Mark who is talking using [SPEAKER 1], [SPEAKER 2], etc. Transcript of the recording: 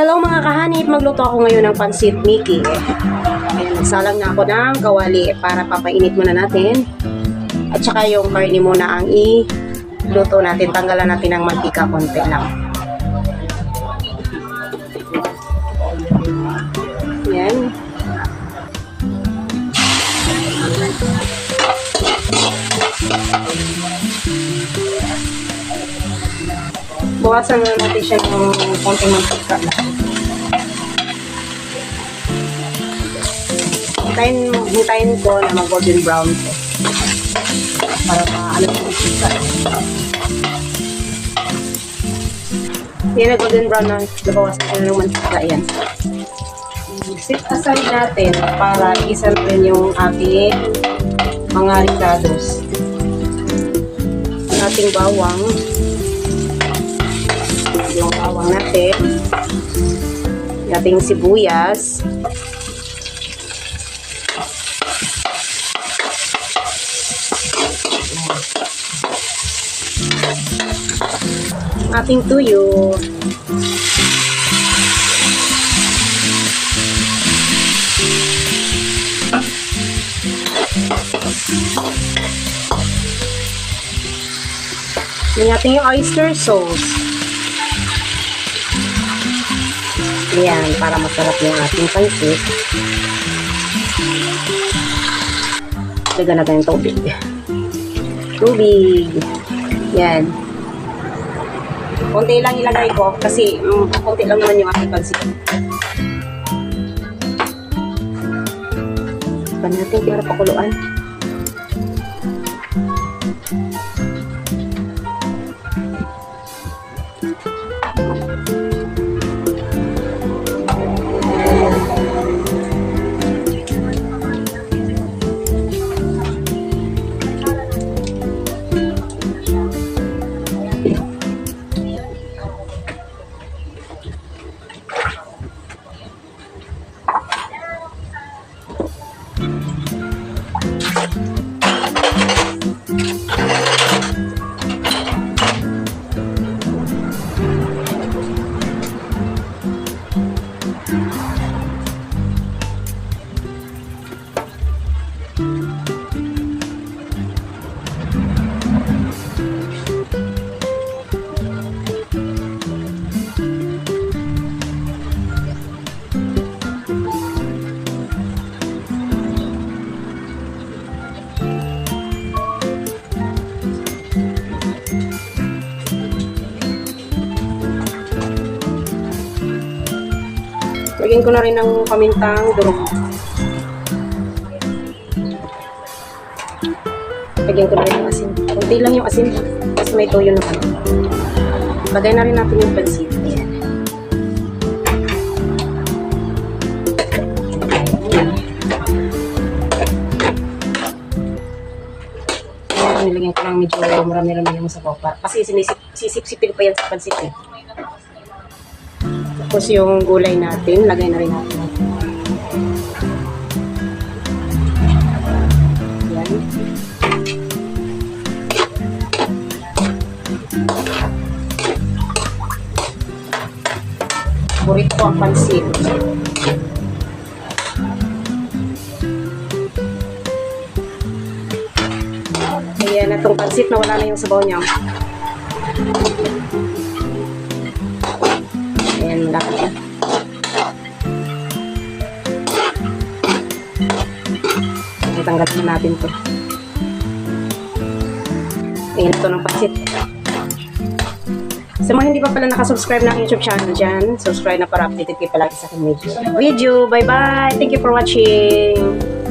[SPEAKER 1] Hello mga kahanip, magluto ako ngayon ng pansit Mickey. Ayan, nagsalang na ako ng kawali para papainit muna natin. At saka yung karne muna ang i-luto natin. Tanggalan natin ng mantika konti lang. Ayan. Bukasan na natin siya ng konting mantika lang. Hintayin ko na mag-golden brown ko. Para maalam yung mantika. Yan na golden brown na nabawasan ko na ng mantika. Ayan. Set aside natin para isa rin yung ating mga ricados. Ang ating bawang. Yung bawang natin, yung ating sibuyas, ating tuyo, yung ating oyster sauce. Ayan, para masarap yung ating pansit. Lagyan natin yung tubig. Tubig. Ayan. Konti lang ilagay ko kasi konti lang naman yung ating pansit. Ba natin para pakuluan. Lagyan ko na rin ng pamintang durog. Lagyan ko na rin ng asin. Kunti lang yung asin. Kasi may toyo naman. Lagay na rin natin yung pansit. Ayan. Ayan. Nilagyan ko lang medyo marami-rami yung sabaw. Kasi sisip-sipil pa yan sa pansit eh. Tapos yung gulay natin, lagay na rin natin. Yan. Paborito ko ang pansit. Ayan na itong pansit na wala na yung sabaw niya. Ayan, malapit na. Tanggalin na natin ito. Ayan, ito ng pansit. Sa mga hindi pa pala nakasubscribe ng YouTube channel dyan, subscribe na para updated kayo palagi sa aking video. Bye-bye! Thank you for watching!